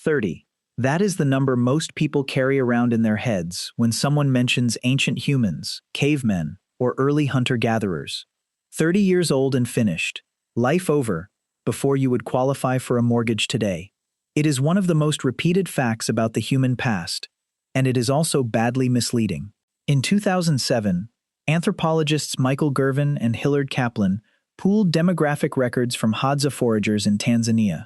30. That is the number most people carry around in their heads when someone mentions ancient humans, cavemen, or early hunter-gatherers. 30 years old and finished. Life over, before you would qualify for a mortgage today. It is one of the most repeated facts about the human past, and it is also badly misleading. In 2007, anthropologists Michael Gervin and Hillard Kaplan pooled demographic records from Hadza foragers in Tanzania,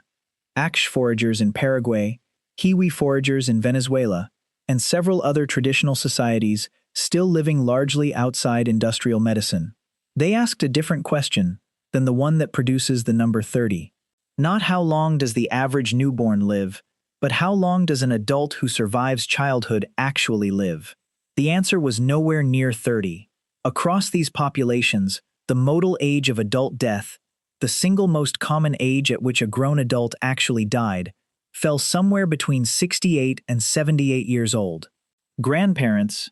Ache foragers in Paraguay, Hiwi foragers in Venezuela, and several other traditional societies still living largely outside industrial medicine. They asked a different question than the one that produces the number 30. Not how long does the average newborn live, but how long does an adult who survives childhood actually live? The answer was nowhere near 30. Across these populations, the modal age of adult death, the single most common age at which a grown adult actually died, fell somewhere between 68 and 78 years old. Grandparents,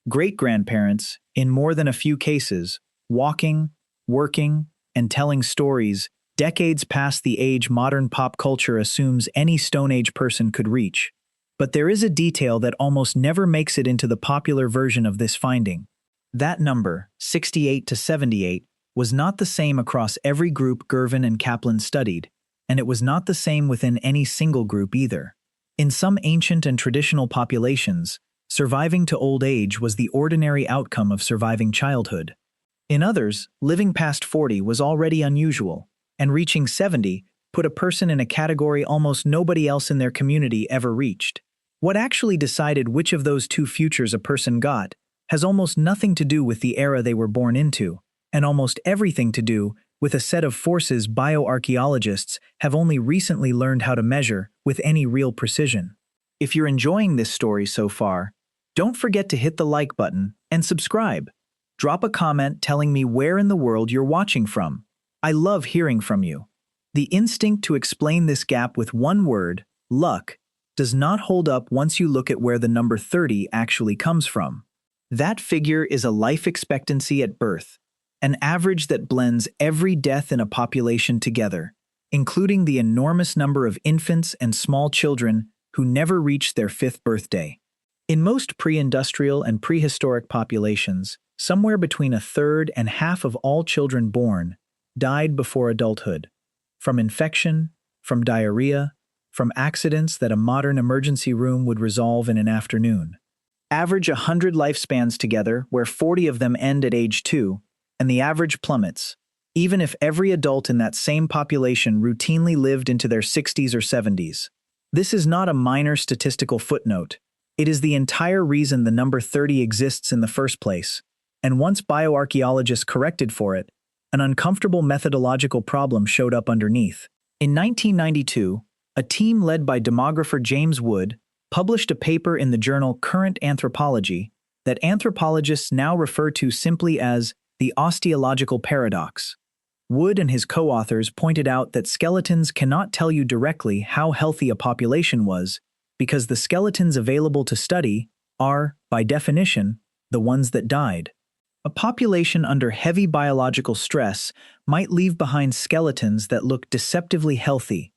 great-grandparents, in more than a few cases, walking, working, and telling stories decades past the age modern pop culture assumes any Stone Age person could reach. But there is a detail that almost never makes it into the popular version of this finding. That number, 68 to 78, was not the same across every group Gervin and Kaplan studied, and it was not the same within any single group either. In some ancient and traditional populations, surviving to old age was the ordinary outcome of surviving childhood. In others, living past 40 was already unusual, and reaching 70 put a person in a category almost nobody else in their community ever reached. What actually decided which of those two futures a person got has almost nothing to do with the era they were born into, and almost everything to do with a set of forces bioarchaeologists have only recently learned how to measure with any real precision. If you're enjoying this story so far, don't forget to hit the like button and subscribe. Drop a comment telling me where in the world you're watching from. I love hearing from you. The instinct to explain this gap with one word, luck, does not hold up once you look at where the number 30 actually comes from. That figure is a life expectancy at birth, an average that blends every death in a population together, including the enormous number of infants and small children who never reach their 5th birthday. In most pre-industrial and prehistoric populations, somewhere between a third and half of all children born died before adulthood, from infection, from diarrhea, from accidents that a modern emergency room would resolve in an afternoon. Average 100 lifespans together, where 40 of them end at age 2, and the average plummets, even if every adult in that same population routinely lived into their 60s or 70s. This is not a minor statistical footnote. It is the entire reason the number 30 exists in the first place, and once bioarchaeologists corrected for it, an uncomfortable methodological problem showed up underneath. In 1992, a team led by demographer James Wood published a paper in the journal Current Anthropology that anthropologists now refer to simply as the Osteological paradox. Wood and his co-authors pointed out that skeletons cannot tell you directly how healthy a population was because the skeletons available to study are, by definition, the ones that died. A population under heavy biological stress might leave behind skeletons that look deceptively healthy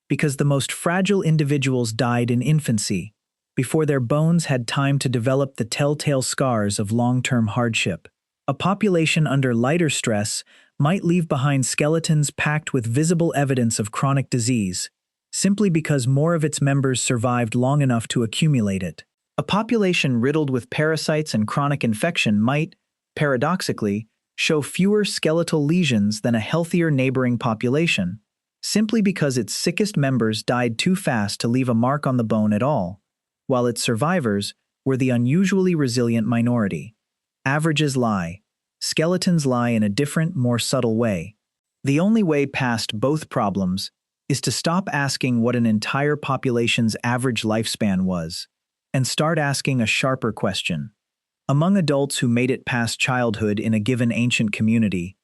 because the most fragile individuals died in infancy, before their bones had time to develop the telltale scars of long-term hardship. A population under lighter stress might leave behind skeletons packed with visible evidence of chronic disease, simply because more of its members survived long enough to accumulate it. A population riddled with parasites and chronic infection might, paradoxically, show fewer skeletal lesions than a healthier neighboring population, simply because its sickest members died too fast to leave a mark on the bone at all, while its survivors were the unusually resilient minority. Averages lie. Skeletons lie in a different, more subtle way. The only way past both problems is to stop asking what an entire population's average lifespan was, and start asking a sharper question. Among adults who made it past childhood in a given ancient community,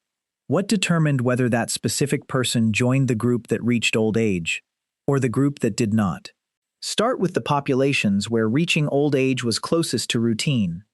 what determined whether that specific person joined the group that reached old age, or the group that did not? Start with the populations where reaching old age was closest to routine.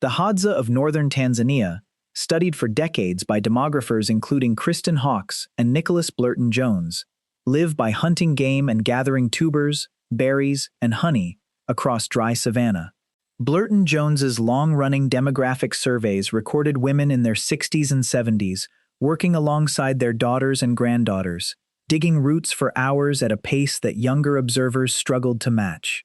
The Hadza of northern Tanzania, studied for decades by demographers including Kristen Hawkes and Nicholas Blurton Jones, live by hunting game and gathering tubers, berries, and honey across dry savanna. Blurton Jones's long-running demographic surveys recorded women in their 60s and 70s working alongside their daughters and granddaughters, digging roots for hours at a pace that younger observers struggled to match.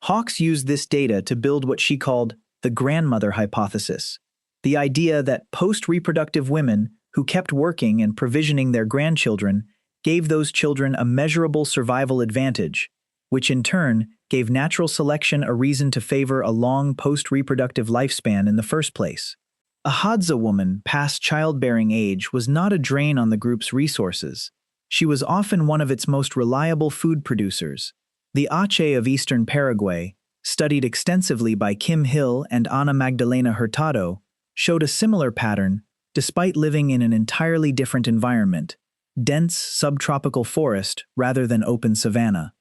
Hawkes used this data to build what she called the grandmother hypothesis, the idea that post-reproductive women who kept working and provisioning their grandchildren gave those children a measurable survival advantage, which in turn gave natural selection a reason to favor a long post-reproductive lifespan in the first place. A Hadza woman past childbearing age was not a drain on the group's resources. She was often one of its most reliable food producers. The Ache of eastern Paraguay, studied extensively by Kim Hill and Ana Magdalena Hurtado, showed a similar pattern despite living in an entirely different environment, dense subtropical forest rather than open savanna.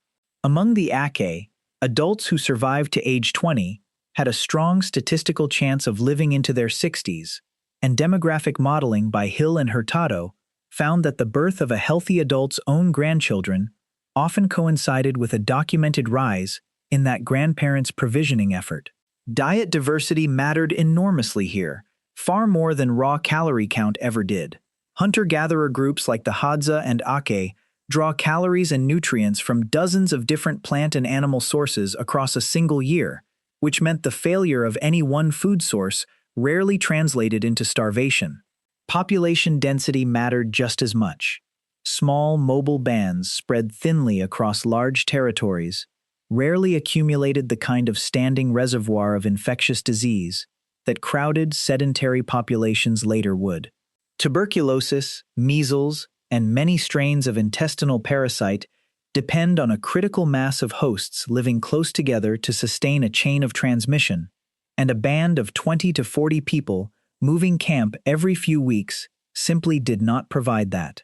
Among the Ache, adults who survived to age 20 had a strong statistical chance of living into their 60s, and demographic modeling by Hill and Hurtado found that the birth of a healthy adult's own grandchildren often coincided with a documented rise in that grandparents' provisioning effort. Diet diversity mattered enormously here, far more than raw calorie count ever did. Hunter-gatherer groups like the Hadza and Ache draw calories and nutrients from dozens of different plant and animal sources across a single year, which meant the failure of any one food source rarely translated into starvation. Population density mattered just as much. Small, mobile bands spread thinly across large territories rarely accumulated the kind of standing reservoir of infectious disease that crowded, sedentary populations later would. Tuberculosis, measles, and many strains of intestinal parasite depend on a critical mass of hosts living close together to sustain a chain of transmission, and a band of 20 to 40 people moving camp every few weeks simply did not provide that.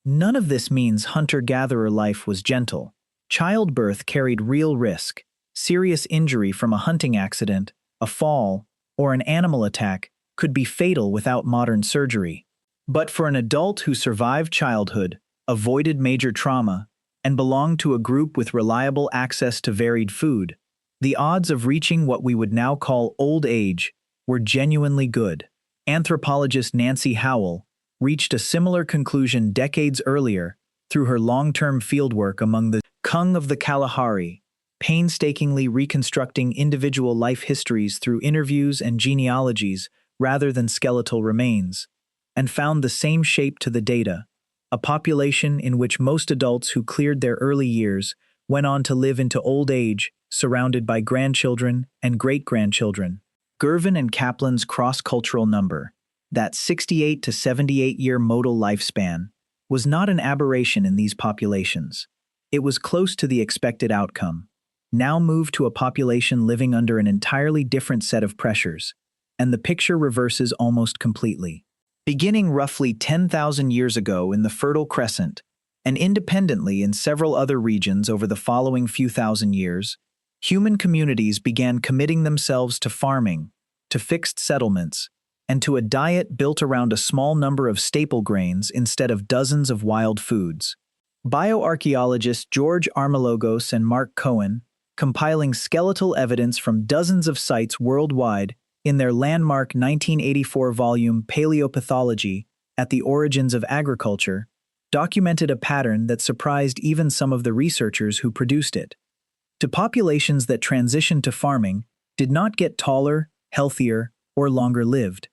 None of this means hunter-gatherer life was gentle. Childbirth carried real risk. Serious injury from a hunting accident, a fall, or an animal attack could be fatal without modern surgery. But for an adult who survived childhood, avoided major trauma, and belonged to a group with reliable access to varied food, the odds of reaching what we would now call old age were genuinely good. Anthropologist Nancy Howell reached a similar conclusion decades earlier through her long-term fieldwork among the Kung of the Kalahari, painstakingly reconstructing individual life histories through interviews and genealogies rather than skeletal remains, and found the same shape to the data, a population in which most adults who cleared their early years went on to live into old age, surrounded by grandchildren and great-grandchildren. Girvan and Kaplan's cross-cultural number, that 68 to 78-year modal lifespan, was not an aberration in these populations. It was close to the expected outcome, now moved to a population living under an entirely different set of pressures, and the picture reverses almost completely. Beginning roughly 10,000 years ago in the Fertile Crescent, and independently in several other regions over the following few thousand years, human communities began committing themselves to farming, to fixed settlements, and to a diet built around a small number of staple grains instead of dozens of wild foods. Bioarchaeologists George Armalogos and Mark Cohen, compiling skeletal evidence from dozens of sites worldwide in their landmark 1984 volume Paleopathology at the Origins of Agriculture, documented a pattern that surprised even some of the researchers who produced it. The populations that transitioned to farming did not get taller, healthier, or longer lived.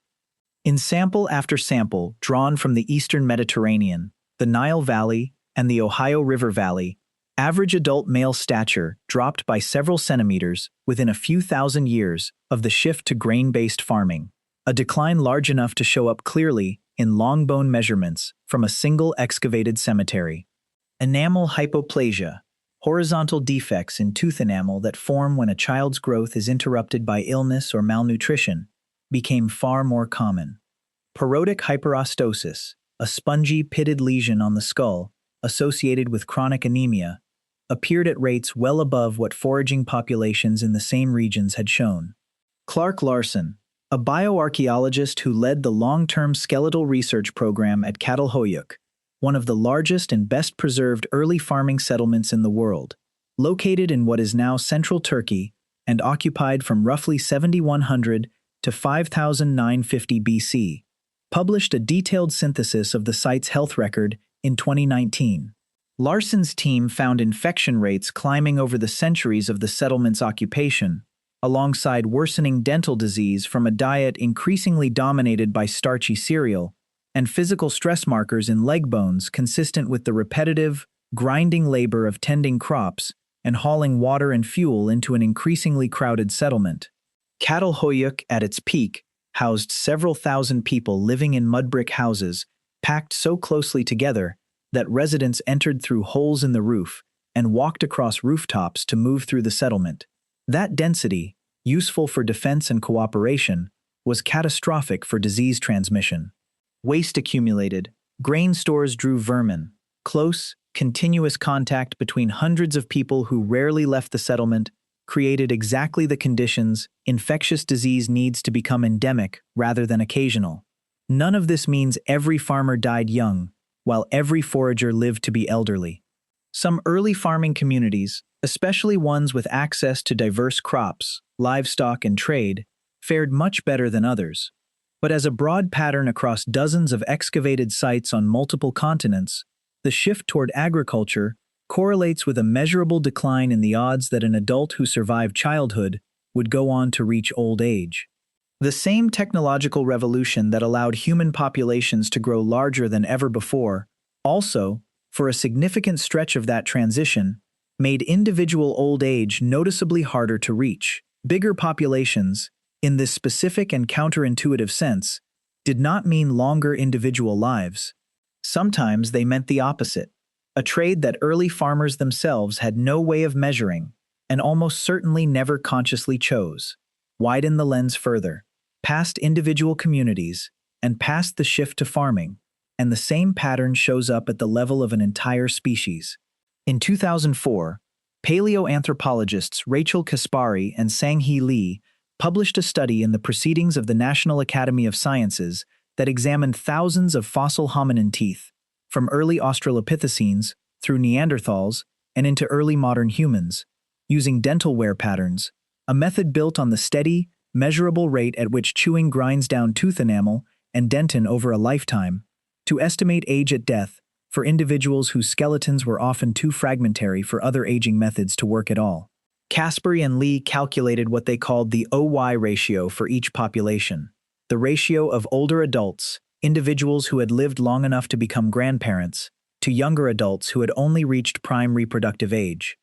In sample after sample drawn from the eastern Mediterranean, the Nile Valley, and the Ohio River Valley, average adult male stature dropped by several centimeters within a few thousand years of the shift to grain-based farming, a decline large enough to show up clearly in long bone measurements from a single excavated cemetery. Enamel hypoplasia, horizontal defects in tooth enamel that form when a child's growth is interrupted by illness or malnutrition, became far more common. Porotic hyperostosis, a spongy pitted lesion on the skull, associated with chronic anemia, appeared at rates well above what foraging populations in the same regions had shown. Clark Larson, a bioarchaeologist who led the long-term skeletal research program at Catalhoyuk, one of the largest and best-preserved early farming settlements in the world, located in what is now central Turkey and occupied from roughly 7100 to 5950 BC, published a detailed synthesis of the site's health record in 2019. Larson's team found infection rates climbing over the centuries of the settlement's occupation, alongside worsening dental disease from a diet increasingly dominated by starchy cereal, and physical stress markers in leg bones consistent with the repetitive, grinding labor of tending crops and hauling water and fuel into an increasingly crowded settlement. Catalhoyuk, at its peak, housed several thousand people living in mud-brick houses, packed so closely together that residents entered through holes in the roof and walked across rooftops to move through the settlement. That density, useful for defense and cooperation, was catastrophic for disease transmission. Waste accumulated, grain stores drew vermin. Close, continuous contact between hundreds of people who rarely left the settlement created exactly the conditions infectious disease needs to become endemic rather than occasional. None of this means every farmer died young, while every forager lived to be elderly. Some early farming communities, especially ones with access to diverse crops, livestock, and trade, fared much better than others. But as a broad pattern across dozens of excavated sites on multiple continents, the shift toward agriculture correlates with a measurable decline in the odds that an adult who survived childhood would go on to reach old age. The same technological revolution that allowed human populations to grow larger than ever before also, for a significant stretch of that transition, made individual old age noticeably harder to reach. Bigger populations, in this specific and counterintuitive sense, did not mean longer individual lives. Sometimes they meant the opposite, a trade that early farmers themselves had no way of measuring and almost certainly never consciously chose. Widen the lens further, past individual communities, and past the shift to farming, and the same pattern shows up at the level of an entire species. In 2004, paleoanthropologists Rachel Kaspari and Sang-Hee Lee published a study in the Proceedings of the National Academy of Sciences that examined thousands of fossil hominin teeth, from early Australopithecines through Neanderthals and into early modern humans, using dental wear patterns, a method built on the steady, measurable rate at which chewing grinds down tooth enamel and dentin over a lifetime, to estimate age at death for individuals whose skeletons were often too fragmentary for other aging methods to work at all. Kaspari and Lee calculated what they called the OY ratio for each population, the ratio of older adults, individuals who had lived long enough to become grandparents, to younger adults who had only reached prime reproductive age.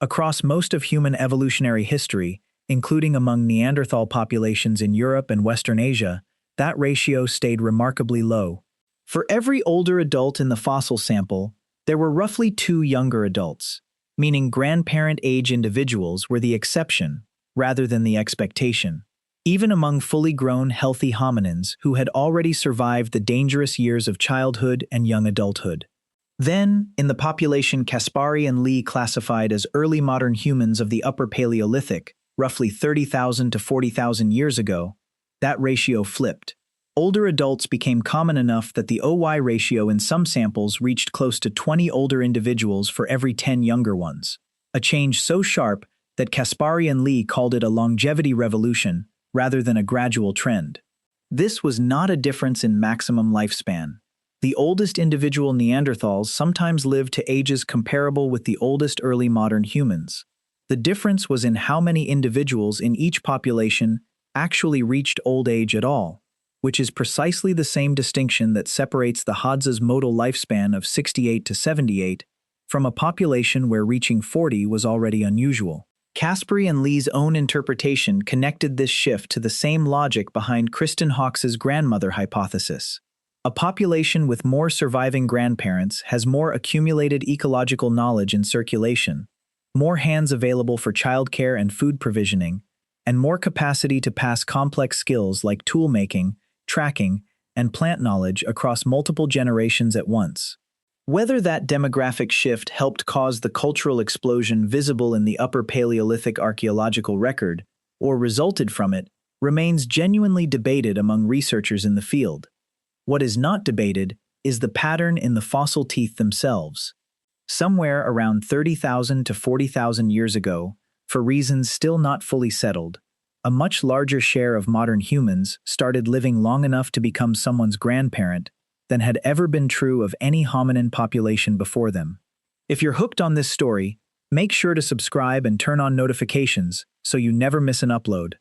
Across most of human evolutionary history, including among Neanderthal populations in Europe and Western Asia, that ratio stayed remarkably low. For every older adult in the fossil sample, there were roughly 2 younger adults, meaning grandparent age individuals were the exception rather than the expectation, even among fully grown, healthy hominins who had already survived the dangerous years of childhood and young adulthood. Then, in the population Kaspari and Lee classified as early modern humans of the Upper Paleolithic, roughly 30,000 to 40,000 years ago, that ratio flipped. Older adults became common enough that the OY ratio in some samples reached close to 20 older individuals for every 10 younger ones, a change so sharp that Kaspari and Lee called it a longevity revolution rather than a gradual trend. This was not a difference in maximum lifespan. The oldest individual Neanderthals sometimes lived to ages comparable with the oldest early modern humans. The difference was in how many individuals in each population actually reached old age at all, which is precisely the same distinction that separates the Hadza's modal lifespan of 68 to 78 from a population where reaching 40 was already unusual. Kaspari and Lee's own interpretation connected this shift to the same logic behind Kristen Hawkes's grandmother hypothesis. A population with more surviving grandparents has more accumulated ecological knowledge in circulation, more hands available for childcare and food provisioning, and more capacity to pass complex skills like tool-making, tracking, and plant knowledge across multiple generations at once. Whether that demographic shift helped cause the cultural explosion visible in the Upper Paleolithic archaeological record, or resulted from it, remains genuinely debated among researchers in the field. What is not debated is the pattern in the fossil teeth themselves. Somewhere around 30,000 to 40,000 years ago, for reasons still not fully settled, a much larger share of modern humans started living long enough to become someone's grandparent than had ever been true of any hominin population before them. If you're hooked on this story, make sure to subscribe and turn on notifications so you never miss an upload.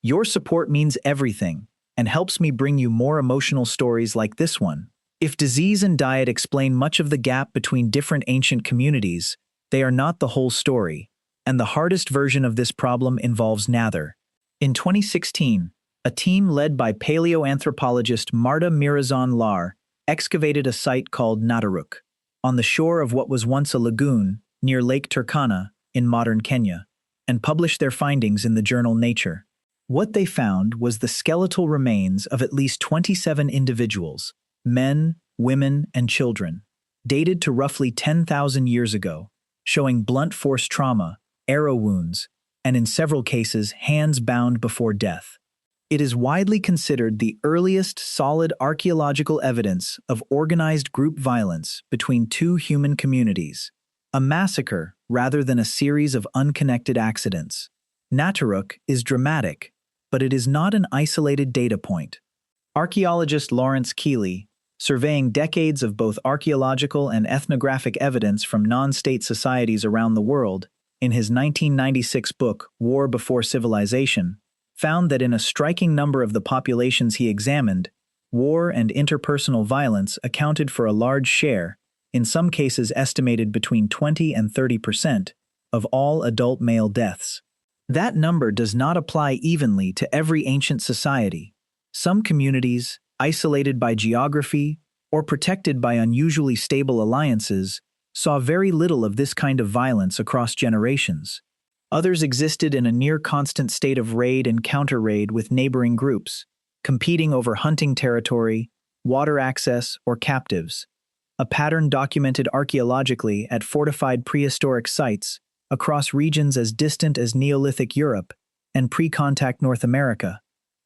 Your support means everything and helps me bring you more emotional stories like this one. If disease and diet explain much of the gap between different ancient communities, they are not the whole story, and the hardest version of this problem involves neither. In 2016, a team led by paleoanthropologist Marta Mirazon Lar excavated a site called Nataruk, on the shore of what was once a lagoon near Lake Turkana in modern Kenya, and published their findings in the journal Nature. What they found was the skeletal remains of at least 27 individuals, men, women, and children, dated to roughly 10,000 years ago, showing blunt force trauma, arrow wounds, and in several cases, hands bound before death. It is widely considered the earliest solid archaeological evidence of organized group violence between two human communities, a massacre rather than a series of unconnected accidents. Nataruk is dramatic, but it is not an isolated data point. Archaeologist Lawrence Keeley, surveying decades of both archaeological and ethnographic evidence from non-state societies around the world, in his 1996 book, War Before Civilization, found that in a striking number of the populations he examined, war and interpersonal violence accounted for a large share, in some cases estimated between 20 and 30%, of all adult male deaths. That number does not apply evenly to every ancient society. Some communities, isolated by geography or protected by unusually stable alliances, saw very little of this kind of violence across generations. Others existed in a near-constant state of raid and counter-raid with neighboring groups, competing over hunting territory, water access, or captives, a pattern documented archaeologically at fortified prehistoric sites across regions as distant as Neolithic Europe and pre-contact North America,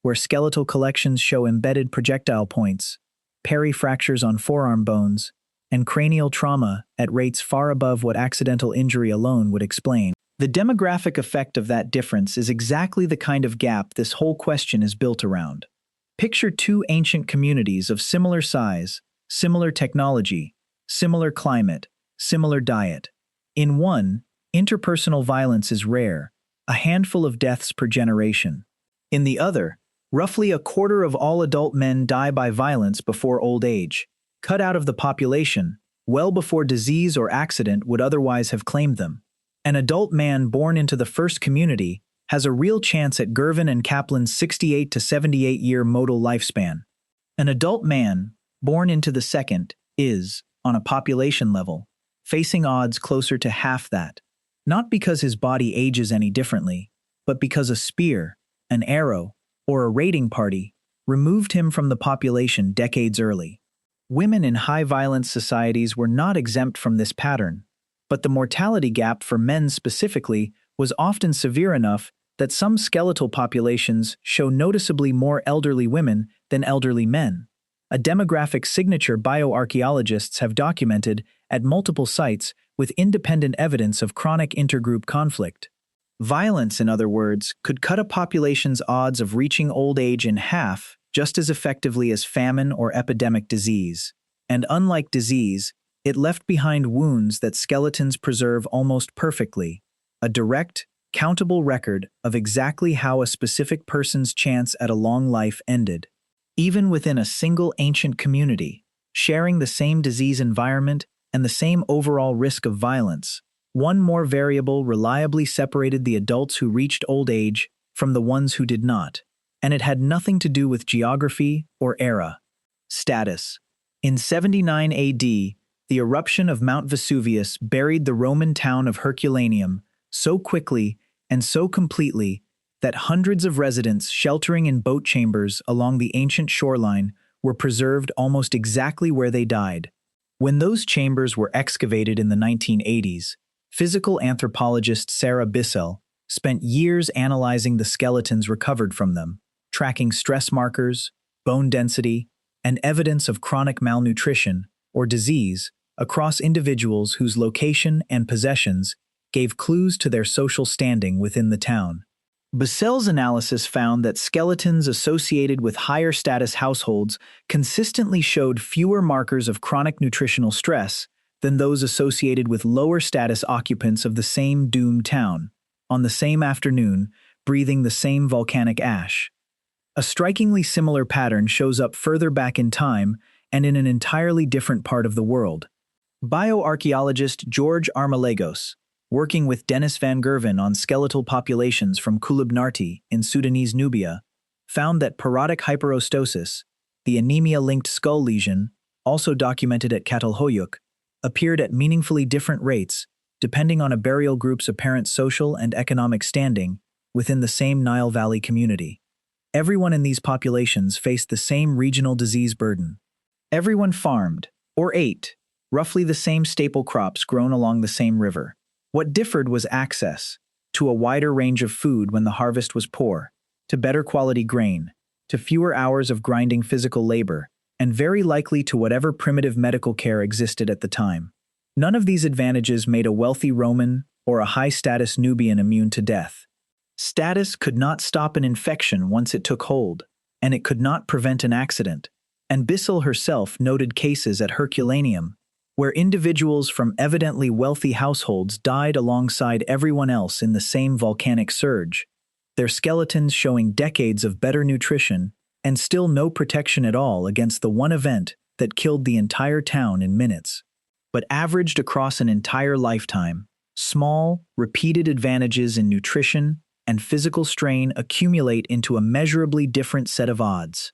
where skeletal collections show embedded projectile points, perifractures on forearm bones, and cranial trauma at rates far above what accidental injury alone would explain. The demographic effect of that difference is exactly the kind of gap this whole question is built around. Picture two ancient communities of similar size, similar technology, similar climate, similar diet. In one, interpersonal violence is rare, a handful of deaths per generation. In the other, roughly a quarter of all adult men die by violence before old age, cut out of the population, well before disease or accident would otherwise have claimed them. An adult man born into the first community has a real chance at Gervin and Kaplan's 68 to 78-year modal lifespan. An adult man, born into the second, is, on a population level, facing odds closer to half that, not because his body ages any differently, but because a spear, an arrow, or a raiding party removed him from the population decades early. Women in high-violence societies were not exempt from this pattern, but the mortality gap for men specifically was often severe enough that some skeletal populations show noticeably more elderly women than elderly men, a demographic signature bioarchaeologists have documented at multiple sites with independent evidence of chronic intergroup conflict. Violence, in other words, could cut a population's odds of reaching old age in half just as effectively as famine or epidemic disease. And unlike disease, it left behind wounds that skeletons preserve almost perfectly, a direct, countable record of exactly how a specific person's chance at a long life ended. Even within a single ancient community, sharing the same disease environment and the same overall risk of violence, one more variable reliably separated the adults who reached old age from the ones who did not, and it had nothing to do with geography or era. Status. In 79 AD, the eruption of Mount Vesuvius buried the Roman town of Herculaneum so quickly and so completely that hundreds of residents sheltering in boat chambers along the ancient shoreline were preserved almost exactly where they died. When those chambers were excavated in the 1980s, physical anthropologist Sarah Bissell spent years analyzing the skeletons recovered from them, tracking stress markers, bone density, and evidence of chronic malnutrition or disease across individuals whose location and possessions gave clues to their social standing within the town. Bassel's analysis found that skeletons associated with higher status households consistently showed fewer markers of chronic nutritional stress than those associated with lower status occupants of the same doomed town, on the same afternoon, breathing the same volcanic ash. A strikingly similar pattern shows up further back in time and in an entirely different part of the world. Bioarchaeologist George Armalagos, working with Dennis van Gerven on skeletal populations from Kulubnarti in Sudanese Nubia, found that parodic hyperostosis, the anemia-linked skull lesion, also documented at Catalhoyuk, appeared at meaningfully different rates depending on a burial group's apparent social and economic standing within the same Nile Valley community. Everyone in these populations faced the same regional disease burden. Everyone farmed, or ate, roughly the same staple crops grown along the same river. What differed was access to a wider range of food when the harvest was poor, to better quality grain, to fewer hours of grinding physical labor, and very likely to whatever primitive medical care existed at the time. None of these advantages made a wealthy Roman or a high-status Nubian immune to death. Status could not stop an infection once it took hold, and it could not prevent an accident. And Bissell herself noted cases at Herculaneum, where individuals from evidently wealthy households died alongside everyone else in the same volcanic surge, their skeletons showing decades of better nutrition and still no protection at all against the one event that killed the entire town in minutes. But averaged across an entire lifetime, small, repeated advantages in nutrition and physical strain accumulate into a measurably different set of odds.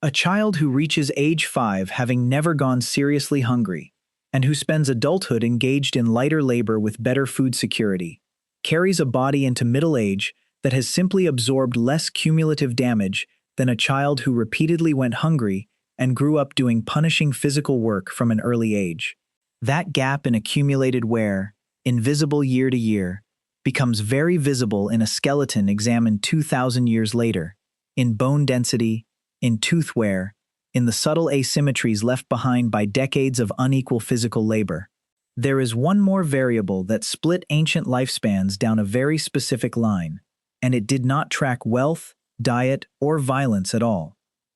A child who reaches age 5 having never gone seriously hungry, and who spends adulthood engaged in lighter labor with better food security, carries a body into middle age that has simply absorbed less cumulative damage than a child who repeatedly went hungry and grew up doing punishing physical work from an early age. That gap in accumulated wear, invisible year to year, becomes very visible in a skeleton examined 2,000 years later, in bone density, in tooth wear, in the subtle asymmetries left behind by decades of unequal physical labor. There is one more variable that split ancient lifespans down a very specific line, and it did not track wealth, diet, or violence at all.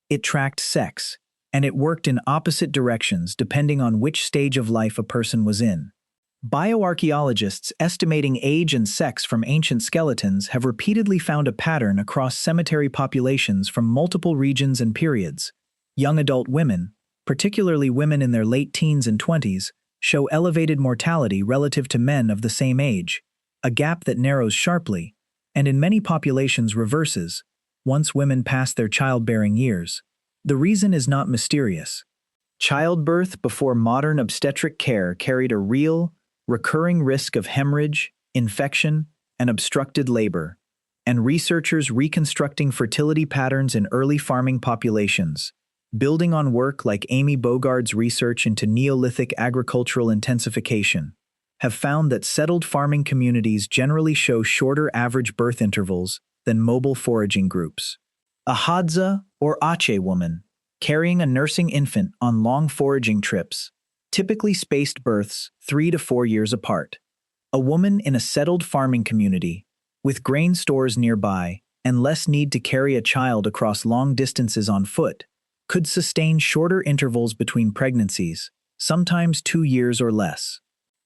It tracked sex, and it worked in opposite directions depending on which stage of life a person was in. Bioarchaeologists estimating age and sex from ancient skeletons have repeatedly found a pattern across cemetery populations from multiple regions and periods. Young adult women, particularly women in their late teens and 20s, show elevated mortality relative to men of the same age, a gap that narrows sharply, and in many populations reverses, once women pass their childbearing years. The reason is not mysterious. Childbirth before modern obstetric care carried a real, recurring risk of hemorrhage, infection, and obstructed labor, and researchers reconstructing fertility patterns in early farming populations, building on work like Amy Bogard's research into Neolithic agricultural intensification, have found that settled farming communities generally show shorter average birth intervals than mobile foraging groups. A Hadza or Ache woman, carrying a nursing infant on long foraging trips, typically spaced births 3 to 4 years apart. A woman in a settled farming community, with grain stores nearby and less need to carry a child across long distances on foot, could sustain shorter intervals between pregnancies, sometimes 2 years or less.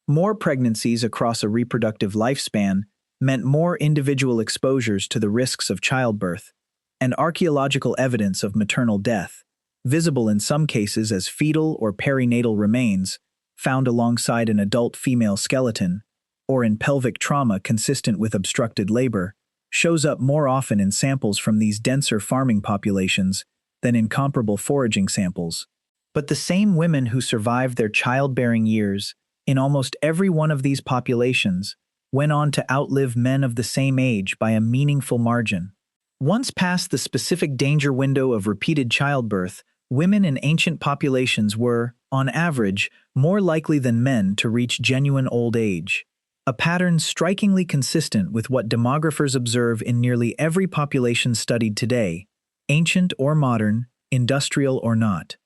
More pregnancies across a reproductive lifespan meant more individual exposures to the risks of childbirth, and archaeological evidence of maternal death, visible in some cases as fetal or perinatal remains found alongside an adult female skeleton, or in pelvic trauma consistent with obstructed labor, shows up more often in samples from these denser farming populations than in comparable foraging samples. But the same women who survived their childbearing years in almost every one of these populations went on to outlive men of the same age by a meaningful margin. Once past the specific danger window of repeated childbirth, women in ancient populations were, on average, more likely than men to reach genuine old age, a pattern strikingly consistent with what demographers observe in nearly every population studied today, ancient or modern, industrial or not.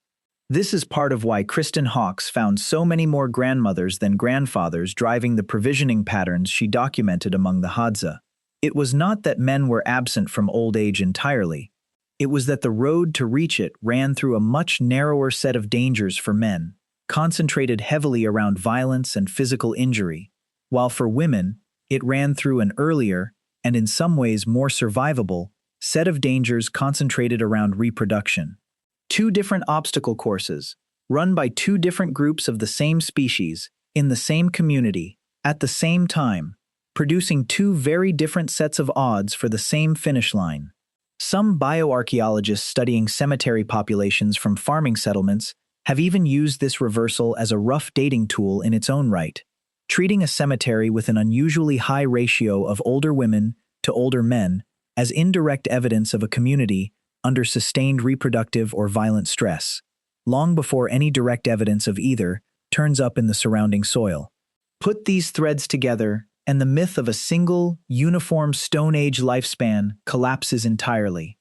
This is part of why Kristen Hawkes found so many more grandmothers than grandfathers driving the provisioning patterns she documented among the Hadza. It was not that men were absent from old age entirely. It was that the road to reach it ran through a much narrower set of dangers for men, concentrated heavily around violence and physical injury, while for women, it ran through an earlier, and in some ways more survivable, set of dangers concentrated around reproduction. Two different obstacle courses, run by two different groups of the same species, in the same community, at the same time, producing two very different sets of odds for the same finish line. Some bioarchaeologists studying cemetery populations from farming settlements have even used this reversal as a rough dating tool in its own right, treating a cemetery with an unusually high ratio of older women to older men as indirect evidence of a community under sustained reproductive or violent stress, long before any direct evidence of either turns up in the surrounding soil. Put these threads together, and the myth of a single, uniform Stone Age lifespan collapses entirely.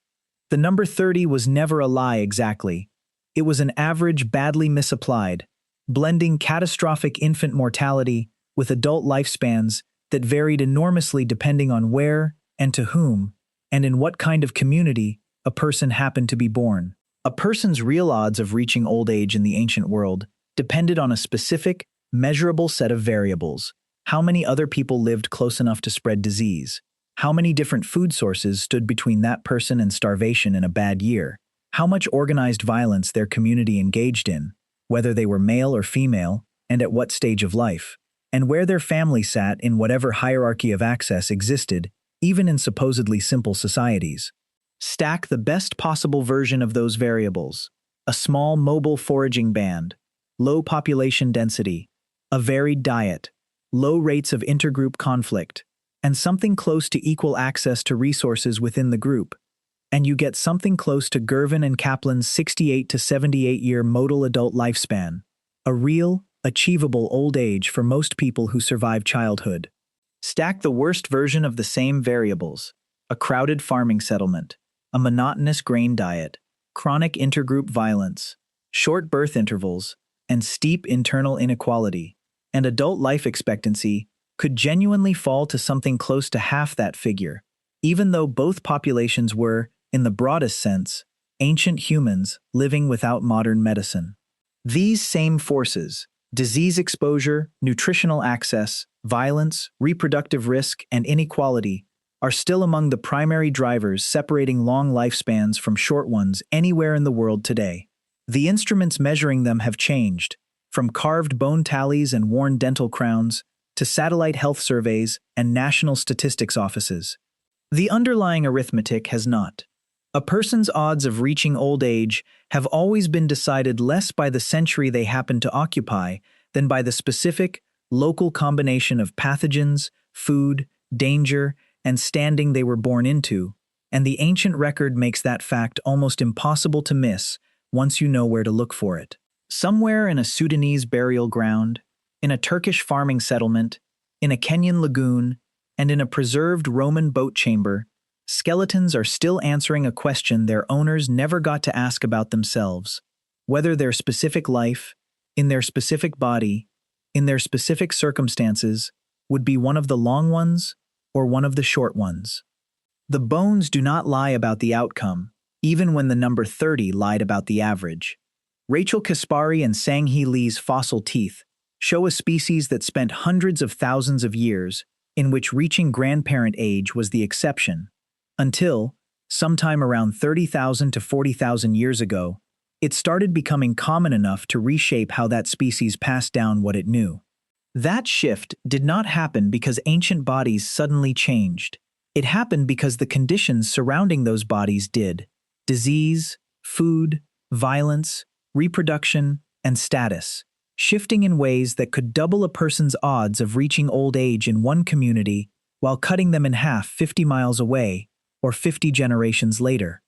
The number 30 was never a lie exactly. It was an average badly misapplied, blending catastrophic infant mortality with adult lifespans that varied enormously depending on where and to whom, and in what kind of community a person happened to be born. A person's real odds of reaching old age in the ancient world depended on a specific, measurable set of variables. How many other people lived close enough to spread disease? How many different food sources stood between that person and starvation in a bad year? How much organized violence their community engaged in, whether they were male or female, and at what stage of life? And where their family sat in whatever hierarchy of access existed, even in supposedly simple societies. Stack the best possible version of those variables: a small mobile foraging band, low population density, a varied diet, low rates of intergroup conflict, and something close to equal access to resources within the group, and you get something close to Girvan and Kaplan's 68 to 78-year modal adult lifespan, a real, achievable old age for most people who survive childhood. Stack the worst version of the same variables: a crowded farming settlement, a monotonous grain diet, chronic intergroup violence, short birth intervals, and steep internal inequality, and adult life expectancy could genuinely fall to something close to half that figure, even though both populations were, in the broadest sense, ancient humans living without modern medicine. These same forces, disease exposure, nutritional access, violence, reproductive risk, and inequality, are still among the primary drivers separating long lifespans from short ones anywhere in the world today. The instruments measuring them have changed, from carved bone tallies and worn dental crowns to satellite health surveys and national statistics offices. The underlying arithmetic has not. A person's odds of reaching old age have always been decided less by the century they happen to occupy than by the specific, local combination of pathogens, food, danger, and standing they were born into, and the ancient record makes that fact almost impossible to miss once you know where to look for it. Somewhere in a Sudanese burial ground, in a Turkish farming settlement, in a Kenyan lagoon, and in a preserved Roman boat chamber, skeletons are still answering a question their owners never got to ask about themselves: whether their specific life, in their specific body, in their specific circumstances, would be one of the long ones or one of the short ones. The bones do not lie about the outcome, even when the number 30 lied about the average. Rachel Kaspari and Sang-Hee Lee's fossil teeth show a species that spent hundreds of thousands of years in which reaching grandparent age was the exception, until, sometime around 30,000 to 40,000 years ago, it started becoming common enough to reshape how that species passed down what it knew. That shift did not happen because ancient bodies suddenly changed. It happened because the conditions surrounding those bodies did: disease, food, violence, reproduction, and status, shifting in ways that could double a person's odds of reaching old age in one community while cutting them in half 50 miles away or 50 generations later.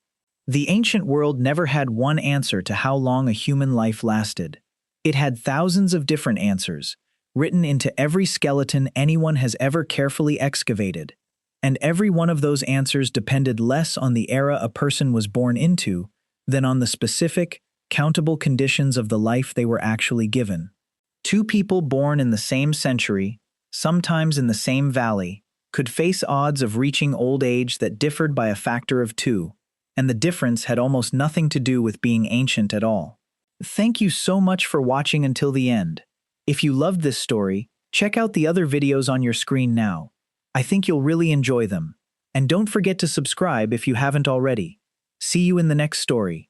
The ancient world never had one answer to how long a human life lasted. It had thousands of different answers, written into every skeleton anyone has ever carefully excavated, and every one of those answers depended less on the era a person was born into than on the specific, countable conditions of the life they were actually given. Two people born in the same century, sometimes in the same valley, could face odds of reaching old age that differed by a factor of 2, and the difference had almost nothing to do with being ancient at all. Thank you so much for watching until the end. If you loved this story, check out the other videos on your screen now. I think you'll really enjoy them. And don't forget to subscribe if you haven't already. See you in the next story.